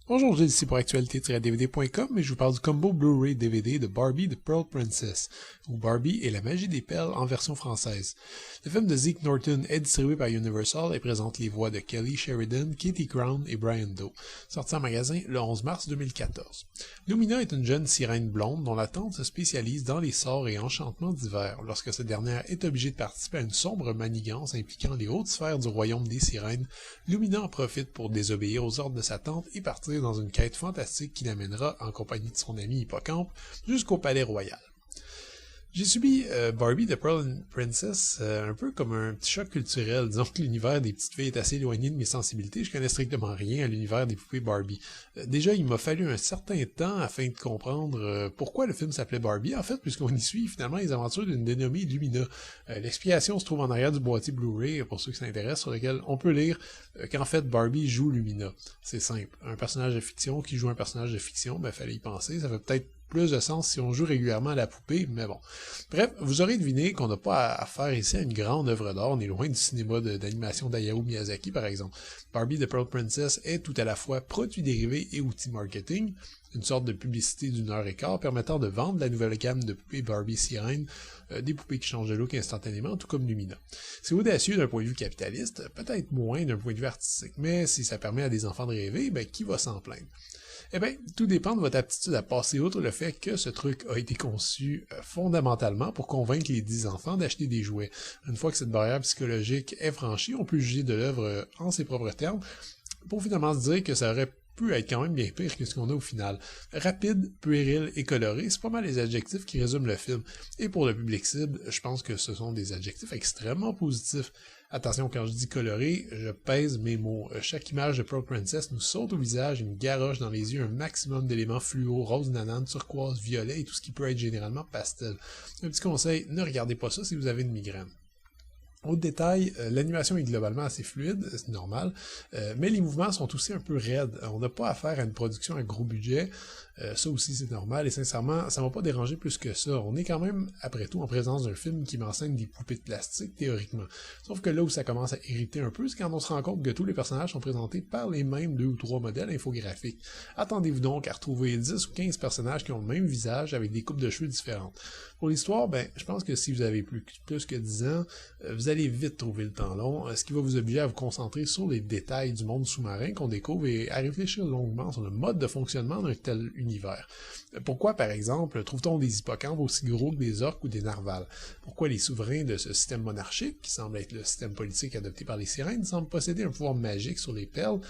Bonjour, Gilles ici pour actualité-dvd.com et je vous parle du combo Blu-ray DVD de Barbie The Pearl Princess, ou Barbie et la magie des perles en version française. Le film de Zeke Norton est distribué par Universal et présente les voix de Kelly Sheridan, Katie Crown et Brian Doe, sorti en magasin le 11 mars 2014. Lumina est une jeune sirène blonde dont la tante se spécialise dans les sorts et enchantements divers. Lorsque cette dernière est obligée de participer à une sombre manigance impliquant les hautes sphères du royaume des sirènes, Lumina en profite pour désobéir aux ordres de sa tante et partir dans une quête fantastique qui l'amènera, en compagnie de son ami Hippocampe, jusqu'au palais royal. J'ai subi Barbie The Pearl Princess un peu comme un petit choc culturel. Disons que l'univers des petites filles est assez éloigné de mes sensibilités. Je connais strictement rien à l'univers des poupées Barbie. Déjà, il m'a fallu un certain temps afin de comprendre pourquoi le film s'appelait Barbie. En fait, puisqu'on y suit finalement les aventures d'une dénommée Lumina. L'explication se trouve en arrière du boîtier Blu-ray, pour ceux qui s'intéressent, sur lequel on peut lire qu'en fait Barbie joue Lumina. C'est simple. Un personnage de fiction qui joue un personnage de fiction, fallait y penser. Ça fait peut-être plus de sens si on joue régulièrement à la poupée, mais bon. Bref, vous aurez deviné qu'on n'a pas à faire ici à une grande œuvre d'art, on est loin du cinéma d'animation d'Hayao Miyazaki par exemple. Barbie The Pearl Princess est tout à la fois produit dérivé et outil marketing, une sorte de publicité d'1h15 permettant de vendre la nouvelle gamme de poupées Barbie Sirène, des poupées qui changent de look instantanément, tout comme Lumina. C'est audacieux d'un point de vue capitaliste, peut-être moins d'un point de vue artistique, mais si ça permet à des enfants de rêver, qui va s'en plaindre? Eh bien, tout dépend de votre aptitude à passer outre le fait que ce truc a été conçu fondamentalement pour convaincre les 10 enfants d'acheter des jouets. Une fois que cette barrière psychologique est franchie, on peut juger de l'œuvre en ses propres termes, pour finalement se dire que ça aurait pu être quand même bien pire que ce qu'on a au final. Rapide, puéril et coloré, c'est pas mal les adjectifs qui résument le film. Et pour le public cible, je pense que ce sont des adjectifs extrêmement positifs. Attention, quand je dis coloré, je pèse mes mots. Chaque image de Pearl Princess nous saute au visage et nous garoche dans les yeux un maximum d'éléments fluo, rose nanane, turquoise, violet et tout ce qui peut être généralement pastel. Un petit conseil, ne regardez pas ça si vous avez une migraine. Autre détail, l'animation est globalement assez fluide, c'est normal, mais les mouvements sont aussi un peu raides. On n'a pas affaire à une production à gros budget, ça aussi c'est normal, et sincèrement, ça m'a pas dérangé plus que ça. On est quand même, après tout, en présence d'un film qui m'enseigne des poupées de plastique, théoriquement. Sauf que là où ça commence à irriter un peu, c'est quand on se rend compte que tous les personnages sont présentés par les mêmes 2 ou 3 modèles infographiques. Attendez-vous donc à retrouver 10 ou 15 personnages qui ont le même visage avec des coupes de cheveux différentes. Pour l'histoire, je pense que si vous avez plus que 10 ans, vous allez vite trouver le temps long, ce qui va vous obliger à vous concentrer sur les détails du monde sous-marin qu'on découvre et à réfléchir longuement sur le mode de fonctionnement d'un tel univers. Pourquoi, par exemple, trouve-t-on des hippocampes aussi gros que des orques ou des narvals? Pourquoi les souverains de ce système monarchique, qui semble être le système politique adopté par les sirènes, semblent posséder un pouvoir magique sur les perles?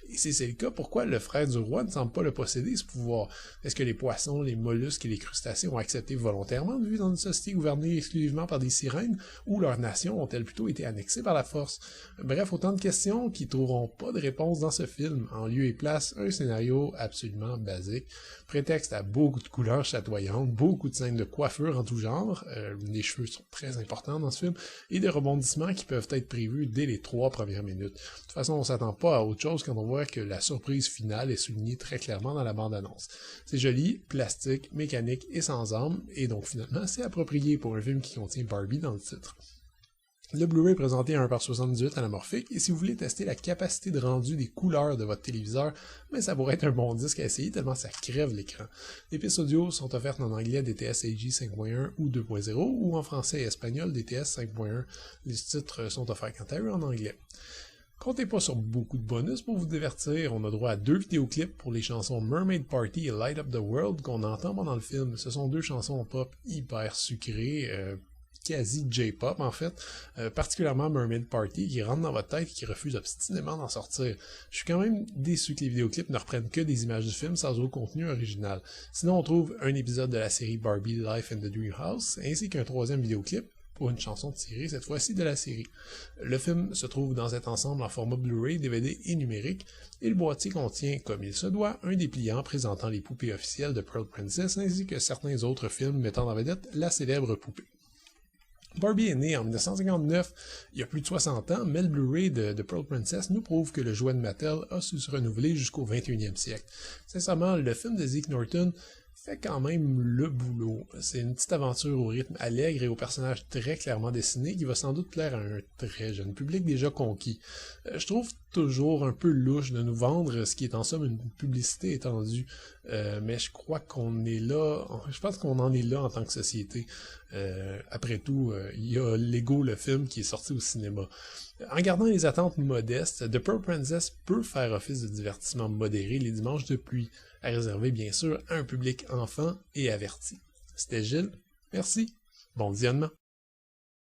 Et si c'est le cas, pourquoi le frère du roi ne semble pas le posséder, ce pouvoir? Est-ce que les poissons, les mollusques et les crustacés ont accepté volontairement de vivre dans une société gouvernée exclusivement par des sirènes, ou leurs nations ont-elles plutôt été annexées par la force? Bref, autant de questions qui trouveront pas de réponse dans ce film, en lieu et place un scénario absolument basique, prétexte à beaucoup de couleurs chatoyantes, beaucoup de scènes de coiffure en tout genre, les cheveux sont très importants dans ce film, et des rebondissements qui peuvent être prévus dès les 3 premières minutes. De toute façon, on s'attend pas à autre chose quand on voit que la surprise finale est soulignée très clairement dans la bande-annonce. C'est joli, plastique, mécanique et sans âme, et donc finalement c'est approprié pour un film qui contient Barbie dans le titre. Le Blu-ray est présenté à 1:78 anamorphique, et si vous voulez tester la capacité de rendu des couleurs de votre téléviseur, ça pourrait être un bon disque à essayer tellement ça crève l'écran. Les pistes audio sont offertes en anglais DTS AG 5.1 ou 2.0, ou en français et espagnol DTS 5.1. Les titres sont offerts quant à eux en anglais. Comptez pas sur beaucoup de bonus pour vous divertir, on a droit à 2 vidéoclips pour les chansons Mermaid Party et Light Up the World qu'on entend pendant le film. Ce sont 2 chansons pop hyper sucrées, quasi J-pop en fait, particulièrement Mermaid Party qui rentre dans votre tête et qui refuse obstinément d'en sortir. Je suis quand même déçu que les vidéoclips ne reprennent que des images du film sans aucun contenu original. Sinon on trouve un épisode de la série Barbie Life in the Dream House ainsi qu'un 3e vidéoclip pour une chanson tirée cette fois-ci de la série. Le film se trouve dans cet ensemble en format Blu-ray, DVD et numérique, et le boîtier contient, comme il se doit, un dépliant présentant les poupées officielles de Pearl Princess ainsi que certains autres films mettant en vedette la célèbre poupée. Barbie est née en 1959, il y a plus de 60 ans, mais le Blu-ray de Pearl Princess nous prouve que le jouet de Mattel a su se renouveler jusqu'au 21e siècle. Sincèrement, le film de Zeke Norton fait quand même le boulot. C'est une petite aventure au rythme allègre et aux personnages très clairement dessinés qui va sans doute plaire à un très jeune public déjà conquis. Je trouve toujours un peu louche de nous vendre ce qui est en somme une publicité étendue, mais je crois qu'on est là, je pense qu'on en est là en tant que société. Après tout, il y a Lego le film qui est sorti au cinéma. En gardant les attentes modestes, The Pearl Princess peut faire office de divertissement modéré les dimanches de pluie, à réserver bien sûr à un public enfant et averti. C'était Gilles, merci, bon visionnement.